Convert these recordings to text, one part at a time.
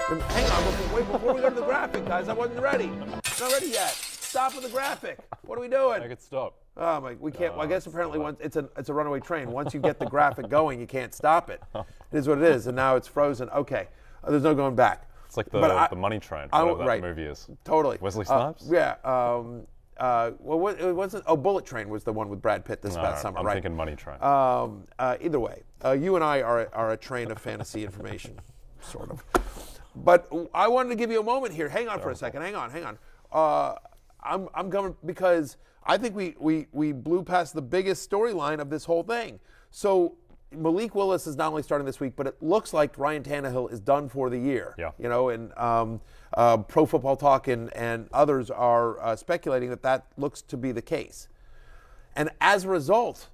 Hang on, wait, before we go to the graphic, guys, I wasn't ready. Not ready yet. Stop with the graphic. What are we doing? Make it stop. Oh my, we can't. Well, I guess apparently once it's a runaway train. Once you get the graphic going, you can't stop it. It is what it is, and now it's frozen. Okay, there's no going back. It's like the Money Train. Whatever that movie is. Totally. Wesley Snipes. Yeah. Well, it wasn't. Oh, Bullet Train was the one with Brad Pitt this past summer, I'm right? thinking Money Train. Either way, you and I are a train of fantasy information, sort of. But I wanted to give you a moment here. Hang on for a second. Hang on. I'm going because I think we blew past the biggest storyline of this whole thing. So Malik Willis is not only starting this week, but it looks like Ryan Tannehill is done for the year. Yeah. You know, and Pro Football Talk and others are speculating that looks to be the case. And as a result,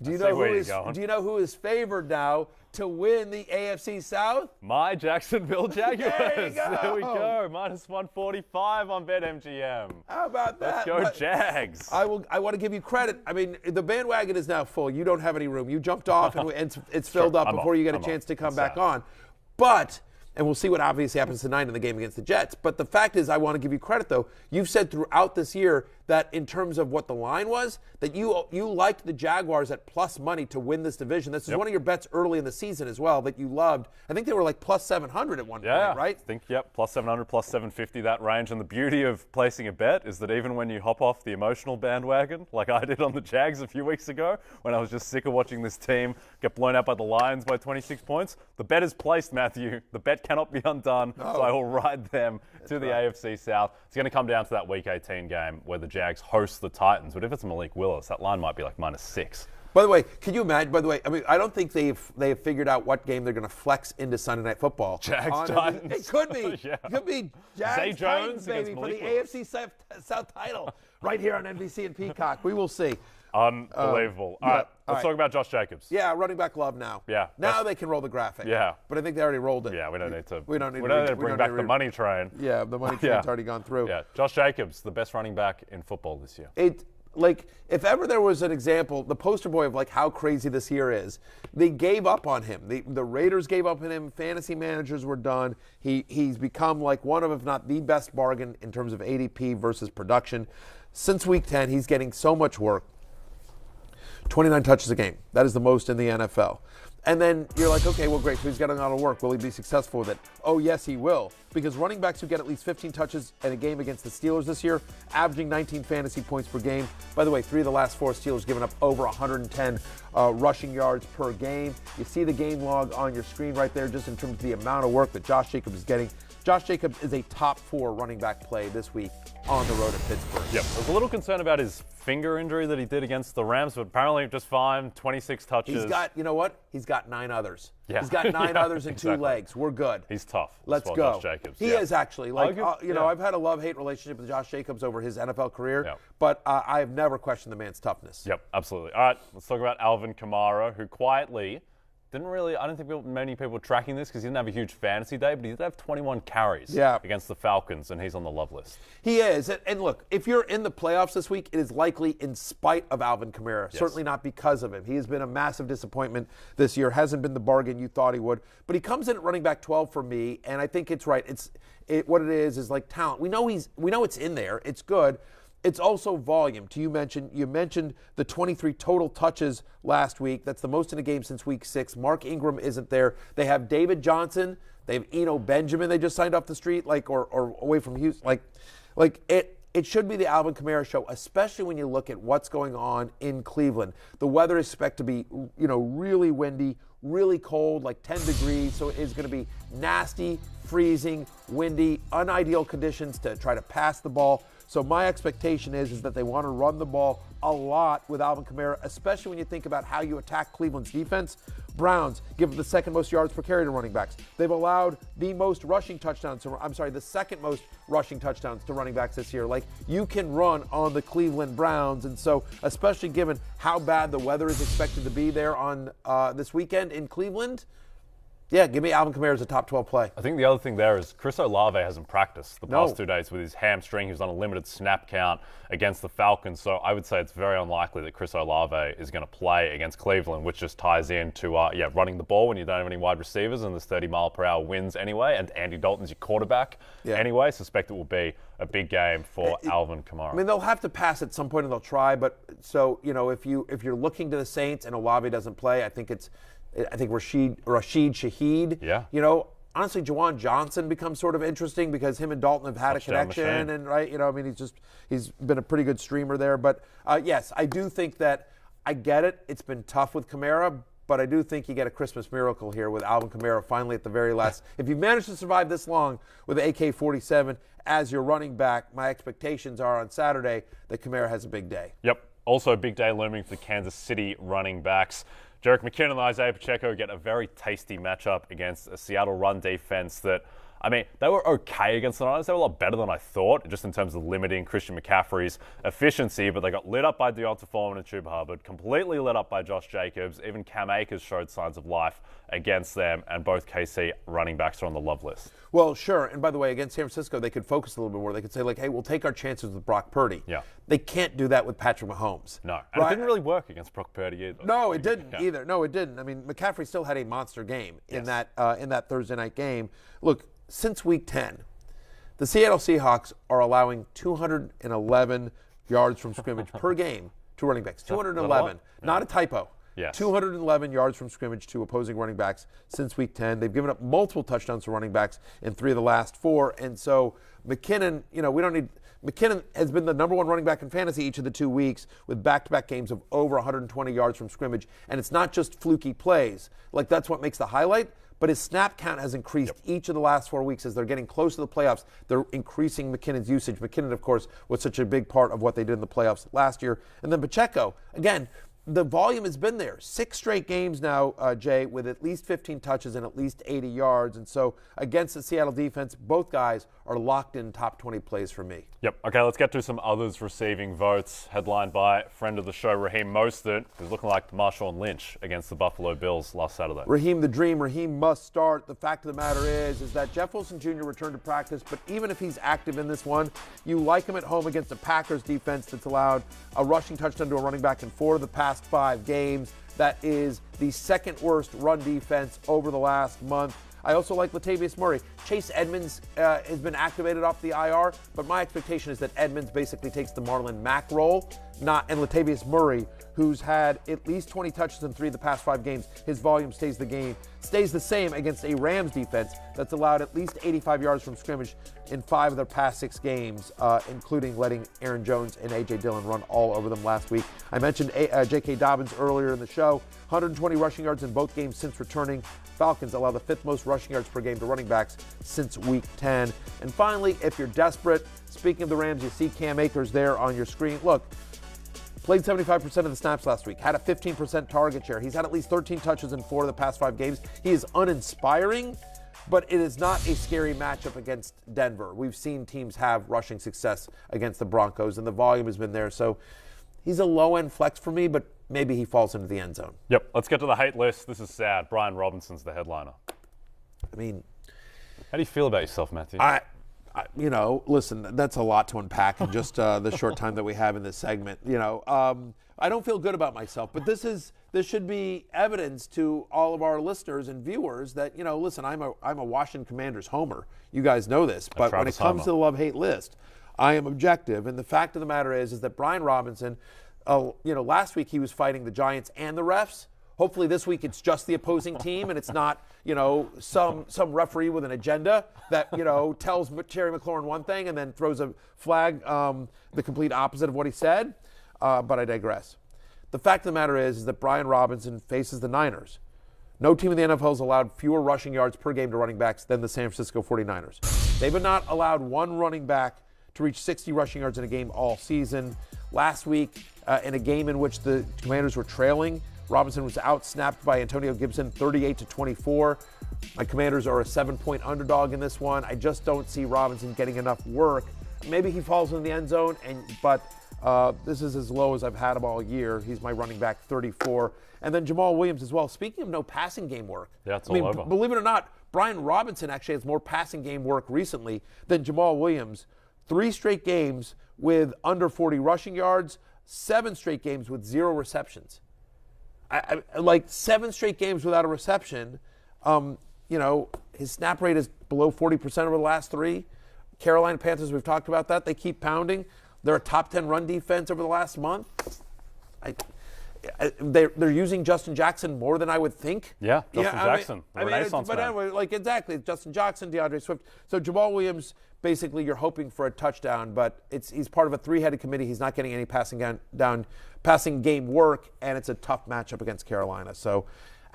do you know who is favored now to win the AFC South? My Jacksonville Jaguars. There we go. Minus 145 on BetMGM. How about that? Let's go, Jags. I want to give you credit. I mean, the bandwagon is now full. You don't have any room. You jumped off, and it's filled up before you get a chance to come back on. But, and we'll see what obviously happens tonight in the game against the Jets. But the fact is, I want to give you credit, though. You've said throughout this year that in terms of what the line was, that you liked the Jaguars at plus money to win this division. This is one of your bets early in the season as well that you loved. I think they were like plus 700 at one point, right? I think, plus 700, plus 750, that range. And the beauty of placing a bet is that even when you hop off the emotional bandwagon, like I did on the Jags a few weeks ago, when I was just sick of watching this team get blown out by the Lions by 26 points, the bet is placed, Matthew. The bet cannot be undone, so I will ride them to the AFC South. It's going to come down to that Week 18 game where the Jags host the Titans. But if it's Malik Willis, that line might be like -6. By the way, can you imagine? By the way, I mean, I don't think they've figured out what game they're going to flex into Sunday Night Football. Jags Titans. It could be. Yeah. It could be Jags Titans, baby, for the Willis. AFC South title, right here on NBC and Peacock. We will see. Unbelievable. All right, let's talk about Josh Jacobs. Yeah, running back love now. Yeah. Now they can roll the graphic. Yeah. But I think they already rolled it. Yeah, we don't need to. We don't need to bring back the money train. Yeah, the money train's already gone through. Yeah, Josh Jacobs, the best running back in football this year. Like, if ever there was an example, the poster boy of like how crazy this year is, they gave up on him. The Raiders gave up on him. Fantasy managers were done. He's become like one of, if not the best bargain in terms of ADP versus production. Since week 10, he's getting so much work. 29 touches a game. That is the most in the NFL. And then you're like, okay, well, great. So he's getting a lot of work. Will he be successful with it? Oh, yes, he will. Because running backs who get at least 15 touches in a game against the Steelers this year, averaging 19 fantasy points per game. By the way, 3 of the last 4 Steelers giving up over 110 rushing yards per game. You see the game log on your screen right there just in terms of the amount of work that Josh Jacobs is getting. Josh Jacobs is a top 4 running back play this week on the road at Pittsburgh. Yep. I was a little concerned about his finger injury that he did against the Rams, but apparently just fine, 26 touches. He's got, you know what? He's got 9 others. Yeah. He's got 9 others and 2 legs. We're good. He's tough. Let's go. Josh Jacobs. He is actually. Like, I've had a love-hate relationship with Josh Jacobs over his NFL career, but I have never questioned the man's toughness. Yep, absolutely. All right, let's talk about Alvin Kamara, who quietly didn't really, I don't think many people were tracking this because he didn't have a huge fantasy day, but he did have 21 carries against the Falcons, and he's on the love list. He is. And look, if you're in the playoffs this week, it is likely in spite of Alvin Kamara, certainly not because of him. He has been a massive disappointment this year, hasn't been the bargain you thought he would, but he comes in at running back 12 for me, and I think it's right. What it is like talent. We know it's in there. It's good. It's also volume. You mentioned the 23 total touches last week. That's the most in a game since week 6. Mark Ingram isn't there. They have David Johnson. They have Eno Benjamin. They just signed off the street, or away from Houston. It should be the Alvin Kamara show, especially when you look at what's going on in Cleveland. The weather is expected to be, really windy, really cold, like 10 degrees. So it's going to be nasty, freezing, windy, unideal conditions to try to pass the ball. So my expectation is that they want to run the ball a lot with Alvin Kamara, especially when you think about how you attack Cleveland's defense. Browns give the second most yards per carry to running backs. They've allowed the second most rushing touchdowns to running backs this year. Like, you can run on the Cleveland Browns. And so, especially given how bad the weather is expected to be there on this weekend in Cleveland, Yeah, give me Alvin Kamara as a top 12 play. I think the other thing there is Cris Olave hasn't practiced the past 2 days with his hamstring. He was on a limited snap count against the Falcons. So I would say it's very unlikely that Cris Olave is going to play against Cleveland, which just ties into running the ball when you don't have any wide receivers and there's 30-mile-per-hour winds anyway. And Andy Dalton's your quarterback anyway. Suspect it will be a big game for Alvin Kamara. I mean, they'll have to pass at some point and they'll try. But so, if you're looking to the Saints and Olave doesn't play, I think Rashid Shaheed. Yeah. Honestly, Juwan Johnson becomes sort of interesting because him and Dalton have had a connection, and he's been a pretty good streamer there. But yes, I do think that I get it. It's been tough with Kamara, but I do think you get a Christmas miracle here with Alvin Kamara finally at the very last. If you've managed to survive this long with AK-47 as your running back, my expectations are on Saturday that Kamara has a big day. Yep. Also a big day looming for the Kansas City running backs. Jerick McKinnon and Isaiah Pacheco get a very tasty matchup against a Seattle run defense that, they were okay against the Niners. They were a lot better than I thought, just in terms of limiting Christian McCaffrey's efficiency, but they got lit up by Deonta Foreman and Chuba Hubbard, completely lit up by Josh Jacobs. Even Cam Akers showed signs of life against them, and both KC running backs are on the love list. Well, sure. And by the way, against San Francisco, they could focus a little bit more. They could say, hey, we'll take our chances with Brock Purdy. Yeah. They can't do that with Patrick Mahomes. No. And it didn't really work against Brock Purdy either. No, it didn't either. No, it didn't. McCaffrey still had a monster game in that Thursday night game. Look, since Week 10, the Seattle Seahawks are allowing 211 yards from scrimmage per game to running backs. 211. Not a typo. Yes. 211 yards from scrimmage to opposing running backs since Week 10. They've given up multiple touchdowns to running backs in 3 of the last 4. And so McKinnon, McKinnon has been the number 1 running back in fantasy each of the 2 weeks with back-to-back games of over 120 yards from scrimmage. And it's not just fluky plays. That's what makes the highlight. But his snap count has increased each of the last 4 weeks as they're getting close to the playoffs. They're increasing McKinnon's usage. McKinnon, of course, was such a big part of what they did in the playoffs last year. And then Pacheco, again, the volume has been there. 6 straight games now, Jay, with at least 15 touches and at least 80 yards. And so against the Seattle defense, both guys are locked in top 20 plays for me. Yep. Okay, let's get to some others receiving votes. Headlined by friend of the show, Raheem Mostert, who's looking like Marshawn Lynch against the Buffalo Bills last Saturday. Raheem the Dream. Raheem must start. The fact of the matter is that Jeff Wilson Jr. returned to practice, but even if he's active in this one, you like him at home against a Packers defense that's allowed a rushing touchdown to a running back in 4 of the past 5 games. That is the second worst run defense over the last month. I also like Latavius Murray. Chase Edmonds has been activated off the IR, but my expectation is that Edmonds basically takes the Marlon Mack role, and Latavius Murray, who's had at least 20 touches in 3 of the past 5 games, his volume stays the same against a Rams defense that's allowed at least 85 yards from scrimmage in 5 of their past 6 games, including letting Aaron Jones and A.J. Dillon run all over them last week. I mentioned J.K. Dobbins earlier in the show. 120 rushing yards in both games since returning. Falcons allow the 5th most rushing yards per game to running backs since Week 10. And finally, if you're desperate, speaking of the Rams, you see Cam Akers there on your screen. Look, played 75% of the snaps last week, had a 15% target share. He's had at least 13 touches in 4 of the past 5 games. He is uninspiring, but it is not a scary matchup against Denver. We've seen teams have rushing success against the Broncos, and the volume has been there. So he's a low-end flex for me, but maybe he falls into the end zone. Yep. Let's get to the hate list. This is sad. Brian Robinson's the headliner. How do you feel about yourself, Matthew? Listen, that's a lot to unpack in just the short time that we have in this segment. I don't feel good about myself, but this should be evidence to all of our listeners and viewers that, listen, I'm a Washington Commanders homer. You guys know this, but when it comes to the love-hate list, I am objective. And the fact of the matter is that Brian Robinson, last week he was fighting the Giants and the refs. Hopefully this week it's just the opposing team and it's not, some referee with an agenda that, tells Terry McLaurin one thing and then throws a flag the complete opposite of what he said. But I digress. The fact of the matter is that Brian Robinson faces the Niners. No team in the NFL has allowed fewer rushing yards per game to running backs than the San Francisco 49ers. They've not allowed one running back to reach 60 rushing yards in a game all season. Last week, in a game in which the Commanders were trailing, Robinson was out-snapped by Antonio Gibson 38-24. My Commanders are a 7-point underdog in this one. I just don't see Robinson getting enough work. Maybe he falls in the end zone, but This is as low as I've had him all year. He's my running back 34. And then Jamal Williams as well. Speaking of no passing game work. Yeah, it's all over. Believe it or not, Brian Robinson actually has more passing game work recently than Jamal Williams. 3 straight games with under 40 rushing yards, 7 straight games with 0 receptions. Like 7 straight games without a reception. His snap rate is below 40% over the last 3. Carolina Panthers, we've talked about that. They keep pounding. They're a top 10 run defense over the last month. They're using Justin Jackson more than I would think. Yeah, Justin Jackson, the Renaissance man. But anyway, exactly, Justin Jackson, DeAndre Swift. So Jamal Williams, basically, you're hoping for a touchdown, but he's part of a 3-headed committee. He's not getting any passing game work, and it's a tough matchup against Carolina. So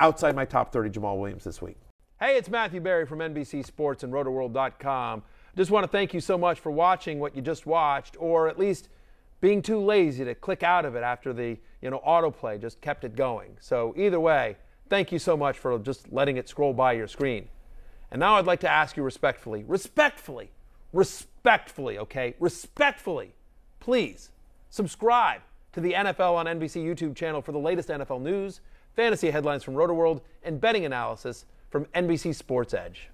outside my top 30, Jamal Williams this week. Hey, it's Matthew Berry from NBC Sports and RotoWorld.com. Just want to thank you so much for watching what you just watched, or at least being too lazy to click out of it after the autoplay just kept it going. So either way, thank you so much for just letting it scroll by your screen. And now I'd like to ask you respectfully, please subscribe to the NFL on NBC YouTube channel for the latest NFL news, fantasy headlines from RotoWorld, and betting analysis from NBC Sports Edge.